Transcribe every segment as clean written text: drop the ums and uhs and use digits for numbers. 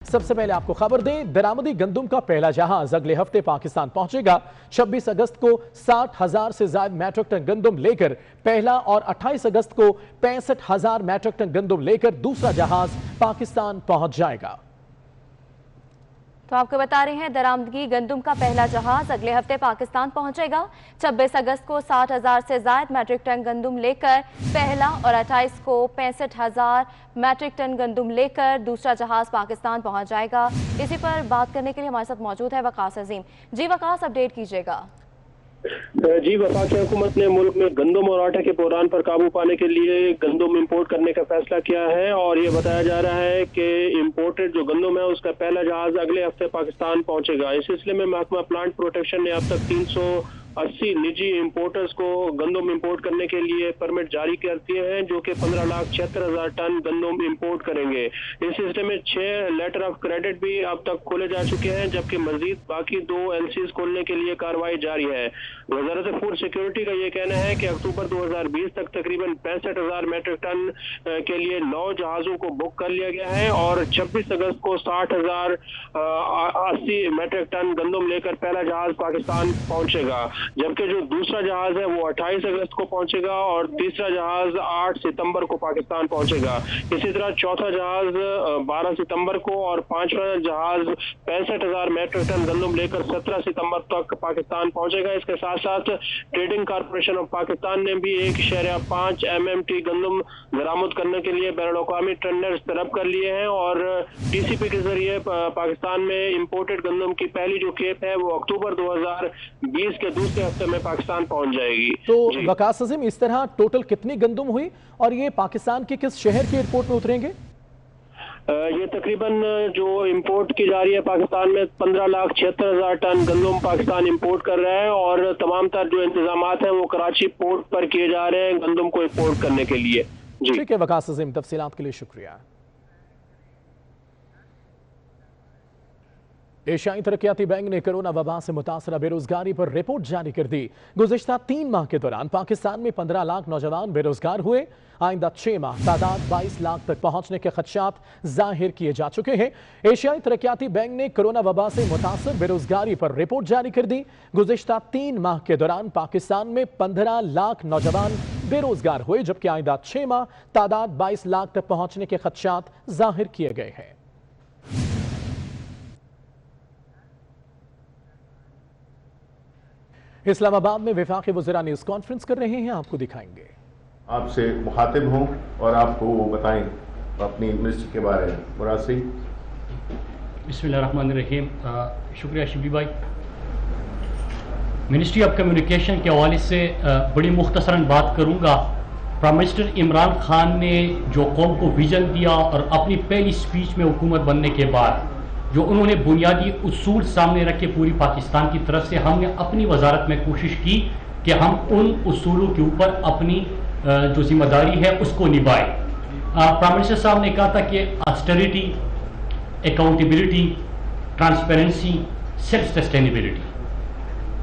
सबसे पहले आपको खबर दें, दरामदी गंदम का पहला जहाज अगले हफ्ते पाकिस्तान पहुंचेगा। 26 अगस्त को 60,000 से ज्यादा मैट्रिक टन गंदम लेकर पहला और 28 अगस्त को 65,000 मैट्रिक टन गंदम लेकर दूसरा जहाज पाकिस्तान पहुंच जाएगा। तो आपको बता रहे हैं, दरामदगी गंदम का पहला जहाज अगले हफ्ते पाकिस्तान पहुंचेगा। 26 अगस्त को 60,000 से ज्यादा मैट्रिक टन गंदम लेकर पहला और 28 को 65,000 मैट्रिक टन गंदम लेकर दूसरा जहाज पाकिस्तान पहुंच जाएगा। इसी पर बात करने के लिए हमारे साथ मौजूद है वकास अजीम। जी वकास, अपडेट कीजिएगा। जी, वफाकी हुकूमत ने मुल्क में गंदम और आटे के बहरान पर काबू पाने के लिए गंदम इंपोर्ट करने का फैसला किया है और ये बताया जा रहा है कि इंपोर्टेड जो गंदम है उसका पहला जहाज अगले हफ्ते पाकिस्तान पहुंचेगा। इस सिलसिले में महकमा प्लांट प्रोटेक्शन ने अब तक 380 निजी इंपोर्टर्स को गंदम इंपोर्ट करने के लिए परमिट जारी कर दिए हैं, जो कि 15,76,000 टन गंदम इंपोर्ट करेंगे। इस सिलसिले में 6 लेटर ऑफ क्रेडिट भी अब तक खोले जा चुके हैं, जबकि मजीद बाकी 2 LCs खोलने के लिए कार्रवाई जारी है। वजारत फूड सिक्योरिटी का यह कहना है कि अक्टूबर 2020 तक तकरीबन 65,000 मैट्रिक टन के लिए 9 जहाजों को बुक कर लिया गया है और 26 अगस्त को 60,080 मैट्रिक टन गंदम लेकर पहला जहाज पाकिस्तान पहुंचेगा, जबकि जो दूसरा जहाज है वो 28 अगस्त को पहुंचेगा और तीसरा जहाज 8 सितंबर को पाकिस्तान पहुंचेगा। इसी तरह चौथा जहाज 12 सितंबर को और पांचवा जहाज 65,000 मैट्रिक टन गंदम लेकर 17 सितंबर तक पाकिस्तान पहुंचेगा। इसके साथ साथ ट्रेडिंग कॉर्पोरेशन ऑफ पाकिस्तान ने भी 1.5 MMT गंदम बरामद करने के लिए बैनुल अक़वामी टेंडर्स तलब कर लिए हैं और TCP के जरिए पाकिस्तान में इंपोर्टेड गंदम की पहली जो खेप है वो अक्टूबर 2020 के दूसरे हफ्ते में पाकिस्तान पहुंच जाएगी। तो वकास अज़ीम, इस तरह टोटल कितनी गंदम हुई और ये पाकिस्तान के किस शहर के एयरपोर्ट में उतरेंगे? ये तकरीबन जो इंपोर्ट की जा रही है पाकिस्तान में 15,76,000 टन गंदम पाकिस्तान इंपोर्ट कर रहा है और तमाम तर जो इंतजामात हैं वो कराची पोर्ट पर किए जा रहे हैं गंदम को इंपोर्ट करने के लिए। जी ठीक है वकास अज़ीम, तफसीलात के लिए शुक्रिया। एशियाई तरक्याती बैंक ने कोरोना वबा से मुतासरा बेरोजगारी पर रिपोर्ट जारी कर दी। गुज़िश्ता 3 माह के दौरान पाकिस्तान में 15 लाख नौजवान बेरोजगार हुए। आइंदा 6 माह तादाद 22 लाख तक पहुंचने के खदशात जाहिर किए जा चुके हैं। एशियाई तरक्याती बैंक ने कोरोना वबा से मुतासर बेरोजगारी पर रिपोर्ट जारी कर दी। गुज़िश्ता 3 माह के दौरान पाकिस्तान में 15 लाख नौजवान बेरोजगार हुए, जबकि आइंदा 6 माह तादाद 22 लाख तक पहुंचने के खदशात जाहिर किए गए हैं। इस्लामाबाद में वफाकी वज़ीरा न्यूज़ कॉन्फ्रेंस कर रहे हैं, आपको दिखाएंगे। आपसे मुखातिब हों और आपको बताएं अपनी मिनिस्ट्री के बारे में। मुराद सिंह। बिस्मिल्लाहिर्रहमानिर्रहीम। शुक्रिया शिबली भाई। मिनिस्ट्री ऑफ कम्युनिकेशन के हवाले से बड़ी मुख्तसरन बात करूँगा। प्राइम मिनिस्टर इमरान खान ने जो कौम को विजन दिया और अपनी पहली स्पीच में हुकूमत बनने के बाद जो उन्होंने बुनियादी उसूल सामने रखे पूरी पाकिस्तान की तरफ से, हमने अपनी वजारत में कोशिश की कि हम उन उसूलों के ऊपर अपनी जो जिम्मेदारी है उसको निभाएं। प्राइम मिनिस्टर साहब ने कहा था कि austerity, accountability, transparency, self sustainability.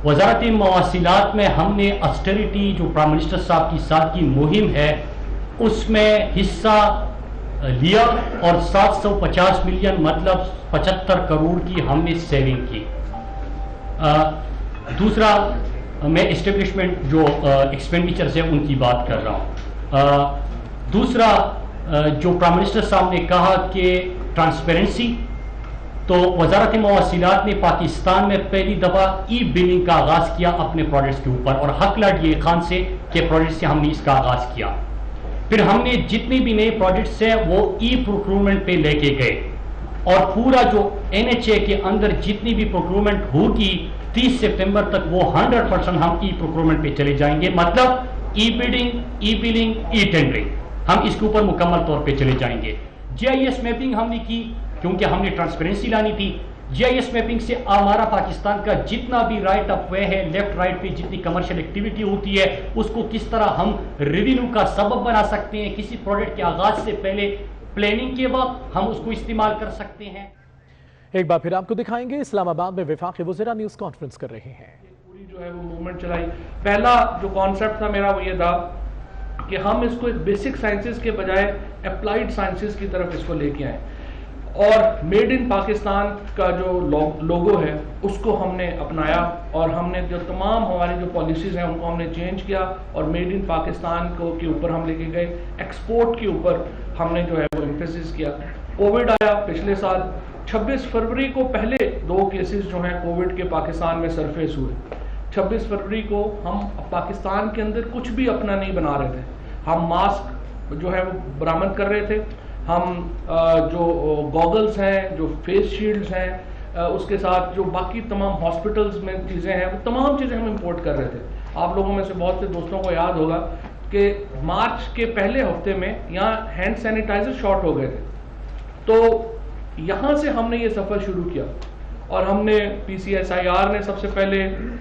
वजारत मवासिलात में हमने ऑस्टेरिटी जो प्राइम मिनिस्टर साहब की साथ की मुहिम है उसमें हिस्सा लिया और 750 मिलियन मतलब 75 करोड़ की हमने सेविंग की। दूसरा, मैं एस्टेब्लिशमेंट जो एक्सपेंडिचर्स है उनकी बात कर रहा हूँ। दूसरा, जो प्राइम मिनिस्टर साहब ने कहा कि ट्रांसपेरेंसी, तो वजारत मवासिलात ने पाकिस्तान में पहली दफ़ा बिलिंग का आगाज़ किया अपने प्रोजेक्ट्स के ऊपर और हक लड़ ये खान से के प्रोजेक्ट से हमने इसका आगाज़ किया। फिर हमने जितने भी नए प्रोजेक्ट्स हैं वो प्रोक्यूरमेंट पे लेके गए और पूरा जो NHA के अंदर जितनी भी प्रोक्यूरमेंट होगी 30 सितंबर तक वो 100% हम प्रोक्यूरमेंट पे चले जाएंगे। मतलब बिडिंग, बिलिंग, टेंडरिंग, हम इसके ऊपर मुकम्मल तौर पे चले जाएंगे। GIS मैपिंग हमने की क्योंकि हमने ट्रांसपेरेंसी लानी थी। GIS मैपिंग से हमारा पाकिस्तान का जितना भी राइट ऑफ वे है, लेफ्ट राइट पे जितनी कमर्शियल एक्टिविटी होती है उसको किस तरह हम रेवेन्यू का सबब बना सकते हैं, किसी प्रोजेक्ट के आगाज से पहले प्लानिंग के वक्त हम उसको इस्तेमाल कर सकते हैं। एक बार फिर आपको दिखाएंगे, इस्लामाबाद में वफाकी वज़ीरा न्यूज़ कॉन्फ्रेंस कर रहे हैं। पूरी जो है वो मूवमेंट चलाई। पहला जो कॉन्सेप्ट था मेरा वो ये था कि हम इसको एक बेसिक साइंसेस के बजाय अप्लाइड साइंसेस की तरफ इसको लेके आए। और मेड इन पाकिस्तान का जो लोगो है उसको हमने अपनाया और हमने जो तमाम हमारी जो पॉलिसीज़ हैं उनको हमने चेंज किया और मेड इन पाकिस्तान को के ऊपर हम लेके गए। एक्सपोर्ट के ऊपर हमने जो है वो एम्फेसिस किया। कोविड आया पिछले साल 26 फरवरी को पहले 2 केसेस जो हैं कोविड के पाकिस्तान में सरफेस हुए। 26 फरवरी को हम पाकिस्तान के अंदर कुछ भी अपना नहीं बना रहे थे। हम मास्क जो है वो बरामद कर रहे थे, हम जो गॉगल्स हैं, जो फेस शील्ड्स हैं, उसके साथ जो बाकी तमाम हॉस्पिटल्स में चीज़ें हैं वो तमाम चीज़ें हम इंपोर्ट कर रहे थे। आप लोगों में से बहुत से दोस्तों को याद होगा कि मार्च के पहले हफ्ते में यहाँ हैंड सैनिटाइजर शॉर्ट हो गए थे, तो यहाँ से हमने ये सफ़र शुरू किया और हमने PCSIR ने सबसे पहले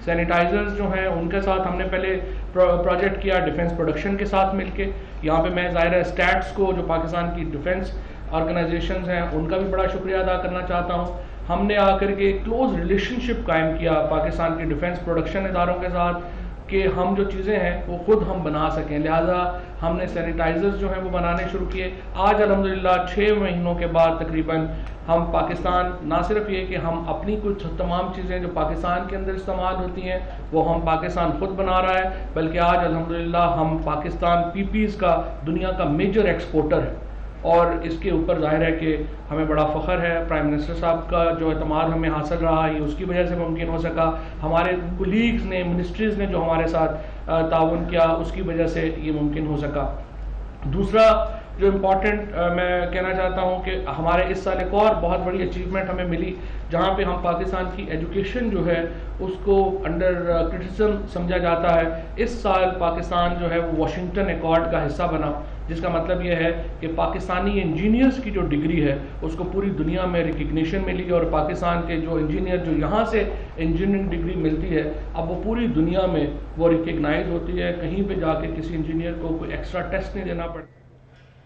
सैनिटाइजर्स जो हैं उनके साथ हमने पहले प्रोजेक्ट किया डिफेंस प्रोडक्शन के साथ मिलके। यहाँ पे मैं ज़ाहिर है स्टैट्स को, जो पाकिस्तान की डिफेंस ऑर्गेनाइजेशंस हैं, उनका भी बड़ा शुक्रिया अदा करना चाहता हूँ। हमने आकर के क्लोज रिलेशनशिप कायम किया पाकिस्तान के डिफेंस प्रोडक्शन इदारों के साथ कि हम जो चीज़ें हैं वो खुद हम बना सकें। लिहाजा हमने सैनिटाइजर्स जो हैं वो बनाने शुरू किए। आज अल्हम्दुलिल्लाह 6 महीनों के बाद तकरीबन हम पाकिस्तान, ना सिर्फ ये कि हम अपनी कुछ तमाम चीज़ें जो पाकिस्तान के अंदर इस्तेमाल होती हैं वो हम पाकिस्तान खुद बना रहा है, बल्कि आज अल्हम्दुलिल्लाह हम पाकिस्तान PPEs का दुनिया का मेजर एक्सपोर्टर है। और इसके ऊपर जाहिर है कि हमें बड़ा फ़ख्र है। प्राइम मिनिस्टर साहब का जो एतमाद हमें हासिल रहा ये उसकी वजह से मुमकिन हो सका। हमारे कोलीग्स ने, मिनिस्ट्रीज़ ने जो हमारे साथ ताउन किया उसकी वजह से ये मुमकिन हो सका। दूसरा जो इम्पॉर्टेंट मैं कहना चाहता हूँ कि हमारे इस साल एक और बहुत बड़ी अचीवमेंट हमें मिली, जहाँ पे हम पाकिस्तान की एजुकेशन जो है उसको अंडर क्रिटिसिज्म समझा जाता है। इस साल पाकिस्तान जो है वो वाशिंगटन एकॉर्ड का हिस्सा बना, जिसका मतलब ये है कि पाकिस्तानी इंजीनियर्स की जो डिग्री है उसको पूरी दुनिया में रिकग्निशन मिली और पाकिस्तान के जो इंजीनियर जो यहाँ से इंजीनियरिंग डिग्री मिलती है अब वो पूरी दुनिया में वो रिकग्नाइज होती है। कहीं पे जाके किसी इंजीनियर को कोई एक्स्ट्रा टेस्ट नहीं देना पड़ता।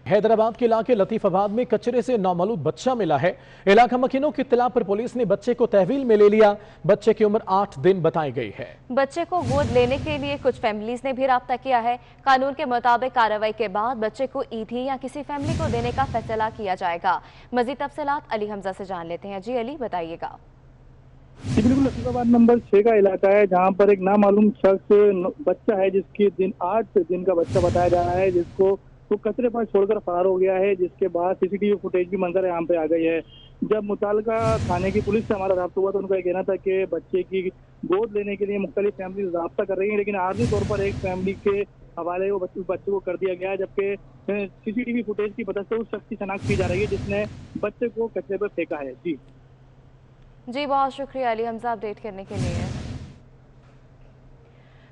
हैदराबाद के इलाके लतीफाबाद में कचरे से नौमौलूद बच्चा मिला है। इलाका मकीनों की इत्तला पर पुलिस ने बच्चे को तहवील में ले लिया। बच्चे की उम्र 8 दिन बताई गई है। बच्चे को गोद लेने के लिए कुछ फैमिलीज ने भी राब्ता किया है। कानून के मुताबिक कार्रवाई के बाद बच्चे को ईदी या किसी फैमिली को देने का फैसला किया जाएगा। मजीद तफसीलात अली हमजा से जान लेते हैं। जी अली, बताइएगा। बिल्कुल, लतीफाबाद नंबर 6 का इलाका है, जहाँ पर एक नामालूम शख्स बच्चा है जिसकी 8 दिन का बच्चा बताया जा रहा है, जिसको तो कचरे पर छोड़कर फरार हो गया है। जिसके बाद CCTV फुटेज भी मंजर यहाँ पे आ गई है। जब मुताल्लिका थाने की पुलिस से हमारा रब्ता हुआ तो उनका कहना था कि बच्चे की गोद लेने के लिए मुख्तलिफ फैमिली रब्ता कर रही है, लेकिन आर्जी तौर पर एक फैमिली के हवाले वो बच्चे को कर दिया गया है, जबकि CCTV फुटेज की मदद से उस शख्स की शनाख्त की जा रही है जिसने बच्चे को कचरे पर फेंका है। जी बहुत शुक्रिया अली हमजा अपडेट करने के लिए।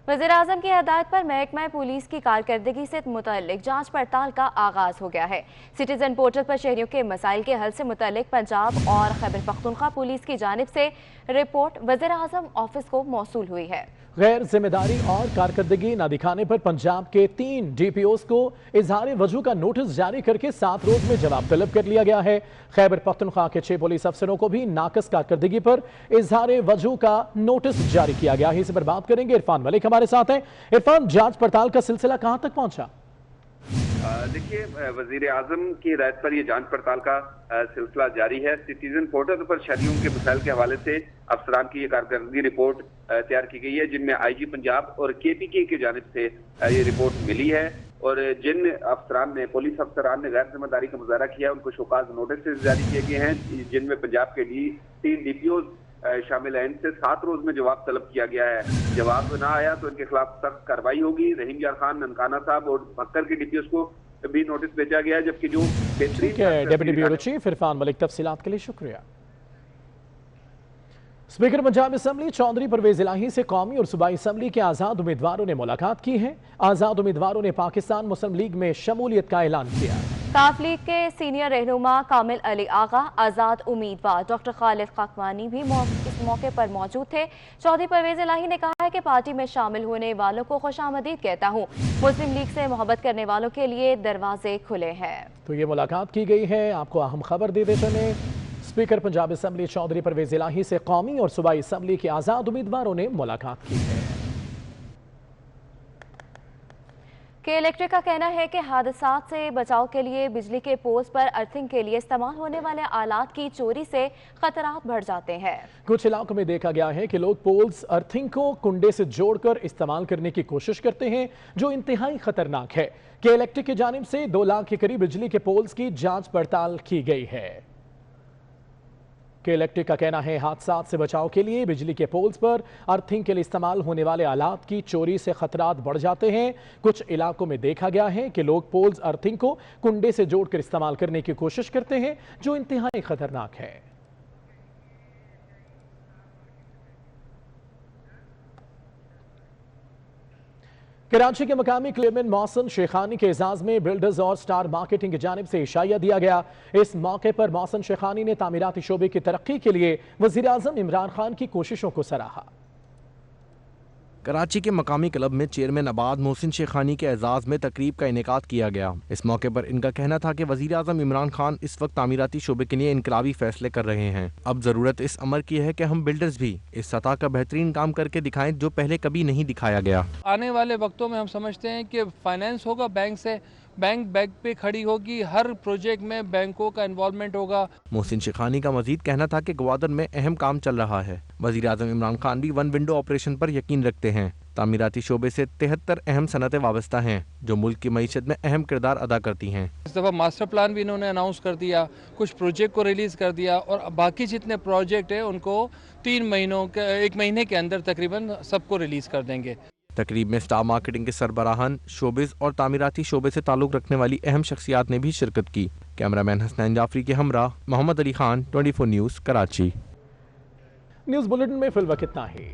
वज़ीर-ए-आज़म की हदायत पर महकमा पुलिस की कारकर्दगी से मुतल्लिक जांच पड़ताल का आगाज हो गया है। सिटीजन पोर्टल पर शहरियों के मसाइल के हल से मुतल्लिक पंजाब और खैबर पख्तूनख्वा पुलिस की जानिब से रिपोर्ट वज़ीर-ए-आज़म ऑफिस को मौसूल हुई है। गैर जिम्मेदारी और कारकर्दगी न दिखाने पर पंजाब के 3 DPOs को इजहार वजूह का नोटिस जारी करके 7 रोज में जवाब तलब कर लिया गया है। खैबर पख्तूनख्वा के 6 पुलिस अफसरों को भी नाकस कारकर्दगी पर इजहार वजूह का नोटिस जारी किया गया है। इस पर बात करेंगे, इरफान मलिक हमारे साथ हैं। इरफान, जांच पड़ताल का सिलसिला कहां तक पहुंचा? देखिए, वजीर आजम की हिदायत पर यह जांच पड़ताल का सिलसिला जारी है। सिटीजन पोर्टल पर शहरियों के मसाइल के हवाले से अफसरान की ये कारकर्दगी रिपोर्ट तैयार की गई है, जिनमें IG पंजाब और KPK की जानिब से ये रिपोर्ट मिली है। और जिन अफसरान ने, पुलिस अफसरान ने गैर जिम्मेदारी का मुजाहरा किया है, उनको शोकाज नोटिस जारी किए गए हैं, जिनमें पंजाब के लिए 3 DPOs शामिल है। इनसे 7 रोज में जवाब तलब किया गया है। जवाब ना आया तो इनके खिलाफ सख्त कार्रवाई होगी। रहीम यार खान, ननकाना साहब और भक्कर के DPOs को भी नोटिस भेजा गया है, जबकि जो deputy bureau chief Irfan Malik तफसीलात के लिए शुक्रिया। स्पीकर पंजाब असम्बली चौधरी परवेज इलाही से कौमी और सूबाई असम्बली के आज़ाद उम्मीदवारों ने मुलाकात की है। आज़ाद उम्मीदवारों ने पाकिस्तान मुस्लिम लीग में शमूलियत का ऐलान किया। काफ लीग के सीनियर रहनुमा कामिल अली आगा, आज़ाद उम्मीदवार डॉक्टर खालिद काकवानी भी इस मौके पर मौजूद थे। चौधरी परवेज इलाही ने कहा है कि पार्टी में शामिल होने वालों को खुशामदीद कहता हूँ। मुस्लिम लीग से मोहब्बत करने वालों के लिए दरवाजे खुले हैं। तो ये मुलाकात की गई है। आपको अहम खबर देते चले, स्पीकर पंजाब असम्बली चौधरी परवेज इलाही से कौमी और सूबाई असम्बली के आज़ाद उम्मीदवारों ने मुलाकात की है। के इलेक्ट्रिक का कहना है कि हादसात से बचाव के लिए बिजली के पोल्स पर अर्थिंग के लिए इस्तेमाल होने वाले आलात की चोरी से खतरात बढ़ जाते हैं। कुछ इलाकों में देखा गया है कि लोग पोल्स अर्थिंग को कुंडे से जोड़कर इस्तेमाल करने की कोशिश करते हैं, जो इंतहाई खतरनाक है। के इलेक्ट्रिक की जानिब से 2 लाख के करीब बिजली के पोल्स की जांच पड़ताल की गई है। के इलेक्ट्रिक का कहना है हादसात से बचाव के लिए बिजली के पोल्स पर अर्थिंग के लिए इस्तेमाल होने वाले आलात की चोरी से खतरात बढ़ जाते हैं। कुछ इलाकों में देखा गया है कि लोग पोल्स अर्थिंग को कुंडे से जोड़कर इस्तेमाल करने की कोशिश करते हैं, जो इंतहाई खतरनाक है। कराची के मकामी क्लेमन मोहसिन शेखानी के एजाज में बिल्डर्स और स्टार मार्केटिंग की जानिब से इशाया दिया गया। इस मौके पर मोहसिन शेखानी ने तामीराती शोबे की तरक्की के लिए वजीर आजम इमरान खान की कोशिशों को सराहा। कराची के मकामी क्लब में चेयरमैन आबाद मोहसिन शेखानी के एजाज में तकरीब का इनेकाद किया गया। इस मौके पर इनका कहना था कि वजीर आजम इमरान खान इस वक्त तामीराती शोबे के लिए इनकलाबी फैसले कर रहे हैं। अब जरूरत इस अमर की है कि हम बिल्डर्स भी इस सतह का बेहतरीन काम करके दिखाएं जो पहले कभी नहीं दिखाया गया। आने वाले वक्तों में हम समझते हैं कि फाइनेंस होगा बैंक से, बैंक बैक पे खड़ी होगी, हर प्रोजेक्ट में बैंकों का इन्वॉल्वमेंट होगा। मोहसिन शेखानी का मजीद कहना था कि ग्वादर में अहम काम चल रहा है। वजीर आजम इमरान खान भी वन विंडो ऑपरेशन पर यकीन रखते हैं। तामीराती शोबे से 73 अहम सनतें वाबस्ता हैं जो मुल्क की मईशत में अहम किरदार अदा करती हैं। इस दफ़ा मास्टर प्लान भी इन्होंने अनाउंस कर दिया, कुछ प्रोजेक्ट को रिलीज़ कर दिया और बाकी जितने प्रोजेक्ट है उनको 1 महीने के अंदर तकरीबन सबको रिलीज़ कर देंगे। तकरीब में स्टार मार्केटिंग के सरबराहान, शोबिस और तामीराती शोबे से ताल्लुक़ रखने वाली अहम शख्सियात ने भी शिरकत की। कैमरामैन हसनैन जाफरी के हमरा Mohammad Ali Khan, 24 news, Karachi. News bulletin में फिलहाल इतना ही।